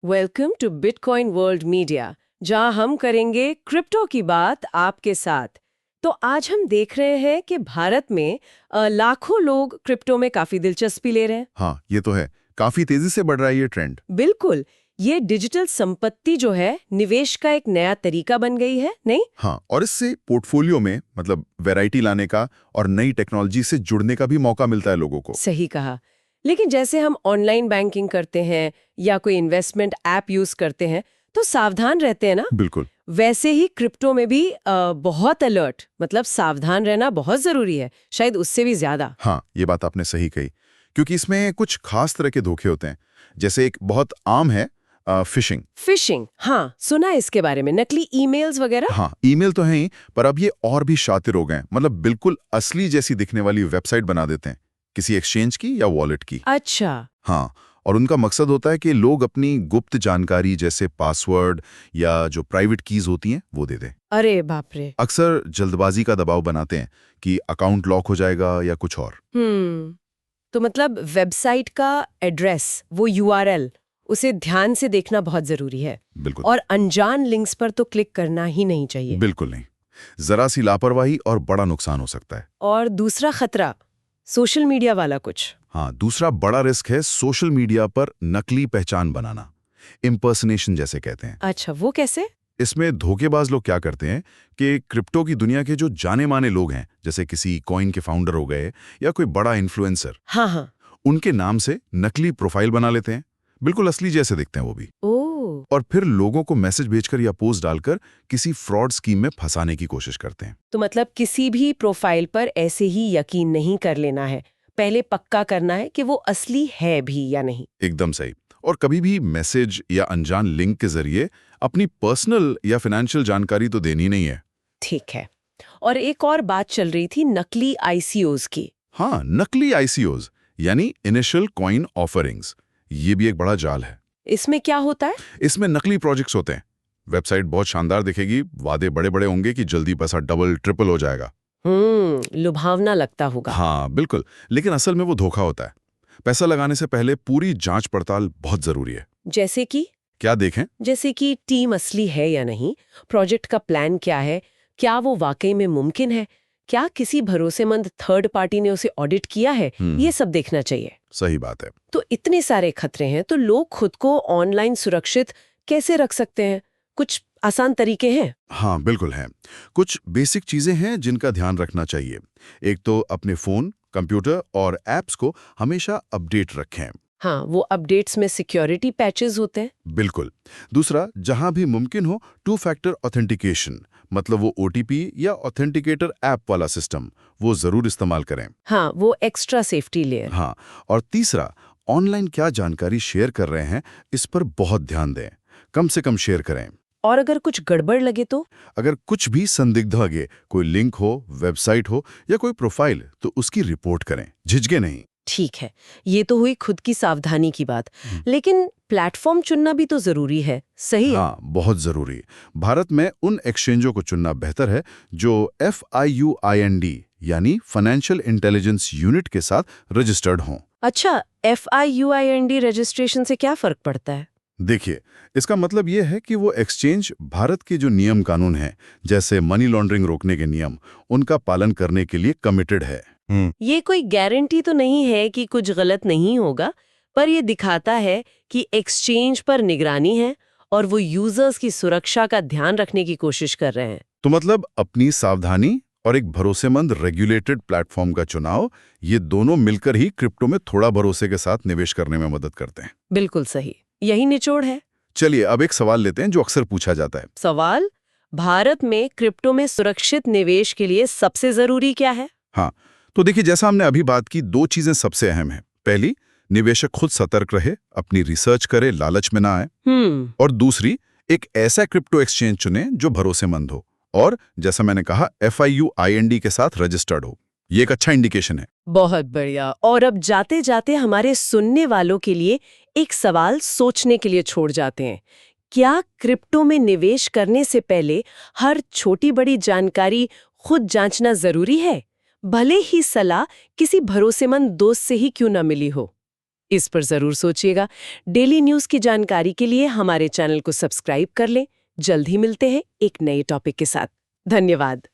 Welcome to bitcoin world media, जहां हम करेंगे क्रिप्टो की बात आपके साथ। तो आज हम देख रहे हैं कि भारत में लाखों लोग क्रिप्टो में काफी दिलचस्पी ले रहे हैं। हाँ, ये तो है। काफी तेजी से बढ़ रहा है ये ट्रेंड। बिल्कुल, ये डिजिटल संपत्ति जो है निवेश का एक नया तरीका बन गई है, नहीं? हाँ, और इससे पोर्टफोलियो में मतलब वैरायटी लाने का और नई टेक्नोलॉजी से जुड़ने का भी मौका मिलता है लोगों को। सही कहा। लेकिन जैसे हम ऑनलाइन बैंकिंग करते हैं या कोई इन्वेस्टमेंट ऐप यूज करते हैं तो सावधान रहते हैं ना। बिल्कुल। वैसे ही क्रिप्टो में भी बहुत अलर्ट, मतलब सावधान रहना बहुत जरूरी है, शायद उससे भी ज्यादा। हाँ, ये बात आपने सही कही, क्योंकि इसमें कुछ खास तरह के धोखे होते हैं। जैसे एक बहुत आम है फिशिंग। फिशिंग, हाँ सुना है इसके बारे में, नकली ईमेल्स वगैरह। हाँ, ईमेल तो है ही, पर अब ये और भी शातिर हो गए, मतलब बिल्कुल असली जैसी दिखने वाली वेबसाइट बना देते हैं, किसी एक्सचेंज की या वॉलेट की। अच्छा। हाँ, और उनका मकसद होता है कि लोग अपनी गुप्त जानकारी जैसे पासवर्ड या जो प्राइवेट कीज होती हैं वो दे दें। अरे बाप रे। अक्सर जल्दबाजी का दबाव बनाते हैं कि अकाउंट लॉक हो जाएगा या कुछ और। तो मतलब वेबसाइट का एड्रेस, वो यूआरएल, उसे ध्यान से देखना बहुत जरूरी है। बिल्कुल। और अनजान लिंक्स पर तो क्लिक करना ही नहीं चाहिए। बिल्कुल नहीं, जरा सी लापरवाही और बड़ा नुकसान हो सकता है। और दूसरा खतरा, सोशल मीडिया वाला कुछ। हाँ, दूसरा बड़ा रिस्क है सोशल मीडिया पर नकली पहचान बनाना, इम्पर्सनेशन जैसे कहते हैं। अच्छा, वो कैसे? इसमें धोखेबाज लोग क्या करते हैं कि क्रिप्टो की दुनिया के जो जाने माने लोग हैं, जैसे किसी कॉइन के फाउंडर हो गए या कोई बड़ा इन्फ्लुएंसर, हाँ, उनके नाम से नकली प्रोफाइल बना लेते हैं, बिल्कुल असली जैसे दिखते हैं वो भी। ओह। और फिर लोगों को मैसेज भेजकर या पोस्ट डालकर किसी फ्रॉड स्कीम में फंसाने की कोशिश करते हैं। तो मतलब किसी भी प्रोफाइल पर ऐसे ही यकीन नहीं कर लेना है, पहले पक्का करना है कि वो असली है भी या नहीं। एकदम सही। और कभी भी मैसेज या अनजान लिंक के जरिए अपनी पर्सनल या फाइनेंशियल जानकारी तो देनी नहीं है। ठीक है। और एक और बात चल रही थी नकली आईसीओज की। हाँ, नकली आईसीओज यानी इनिशियल कॉइन ऑफरिंग्स, ये भी एक बड़ा जाल है। इसमें क्या होता है? इसमें नकली प्रोजेक्ट्स होते हैं। वेबसाइट बहुत शानदार दिखेगी, वादे बड़े बड़े होंगे कि जल्दी पैसा डबल ट्रिपल हो जाएगा। लुभावना लगता होगा। हाँ बिल्कुल, लेकिन असल में वो धोखा होता है। पैसा लगाने से पहले पूरी जांच पड़ताल बहुत जरूरी है। जैसे कि? क्या देखें? जैसे कि टीम असली है या नहीं, प्रोजेक्ट का प्लान क्या है, क्या वो वाकई में मुमकिन है, क्या किसी भरोसेमंद थर्ड पार्टी ने उसे ऑडिट किया है, ये सब देखना चाहिए। सही बात है। तो इतने सारे खतरे हैं, तो लोग खुद को ऑनलाइन सुरक्षित कैसे रख सकते हैं? कुछ आसान तरीके हैं? हाँ बिल्कुल हैं। कुछ बेसिक चीजें हैं जिनका ध्यान रखना चाहिए। एक तो अपने फोन, कंप्यूटर और एप्स को हमेशा अपडेट रखें। हाँ, वो अपडेट्स में सिक्योरिटी पैचेस होते हैं। बिल्कुल। दूसरा, जहां भी मुमकिन हो 2 फैक्टर ऑथेंटिकेशन, मतलब वो ओटीपी या ऑथेंटिकेटर ऐप वाला सिस्टम, वो जरूर इस्तेमाल करें। हाँ, वो एक्स्ट्रा सेफ्टी लेयर। हाँ, और तीसरा, ऑनलाइन क्या जानकारी शेयर कर रहे हैं इस पर बहुत ध्यान दें, कम से कम शेयर करें। और अगर कुछ गड़बड़ लगे तो? अगर कुछ भी संदिग्ध लगे, कोई लिंक हो, वेबसाइट हो या कोई प्रोफाइल, तो उसकी रिपोर्ट करें, झिझके नहीं। ठीक है, ये तो हुई खुद की सावधानी की बात, लेकिन प्लेटफॉर्म चुनना भी तो जरूरी है, सही है? हाँ, बहुत जरूरी। भारत में उन एक्सचेंजों को चुनना बेहतर है जो FIUIND यानी फाइनेंशियल इंटेलिजेंस यूनिट के साथ रजिस्टर्ड हों। अच्छा, FIUIND रजिस्ट्रेशन से क्या फर्क पड़ता है? देखिए, इसका मतलब ये है कि वो एक्सचेंज भारत के जो नियम कानून हैं, जैसे मनी लॉन्ड्रिंग रोकने के नियम, उनका पालन करने के लिए कमिटेड है। ये कोई गारंटी तो नहीं है कि कुछ गलत नहीं होगा, पर ये दिखाता है कि एक्सचेंज पर निगरानी है और वो यूजर्स की सुरक्षा का ध्यान रखने की कोशिश कर रहे हैं। तो मतलब अपनी सावधानी और एक भरोसेमंद रेगुलेटेड प्लेटफॉर्म का चुनाव, ये दोनों मिलकर ही क्रिप्टो में थोड़ा भरोसे के साथ निवेश करने में मदद करते हैं। बिल्कुल सही, यही निचोड़ है। चलिए अब एक सवाल लेते हैं जो अक्सर पूछा जाता है। सवाल, भारत में क्रिप्टो में सुरक्षित निवेश के लिए सबसे जरूरी क्या है? हाँ, तो देखिए, जैसा हमने अभी बात की, 2 चीजें सबसे अहम हैं। पहली, निवेशक खुद सतर्क रहे, अपनी रिसर्च करे, लालच में ना आए। और दूसरी, एक ऐसा क्रिप्टो एक्सचेंज चुने जो भरोसेमंद हो और जैसा मैंने कहा FIUIND के साथ रजिस्टर्ड हो। ये एक अच्छा इंडिकेशन है। बहुत बढ़िया। और अब जाते जाते हमारे सुनने वालों के लिए एक सवाल सोचने के लिए छोड़ जाते हैं। क्या क्रिप्टो में निवेश करने से पहले हर छोटी बड़ी जानकारी खुद जांचना जरूरी है, भले ही सलाह किसी भरोसेमंद दोस्त से ही क्यों न मिली हो? इस पर जरूर सोचिएगा। डेली न्यूज़ की जानकारी के लिए हमारे चैनल को सब्सक्राइब कर लें। जल्द ही मिलते हैं एक नए टॉपिक के साथ। धन्यवाद।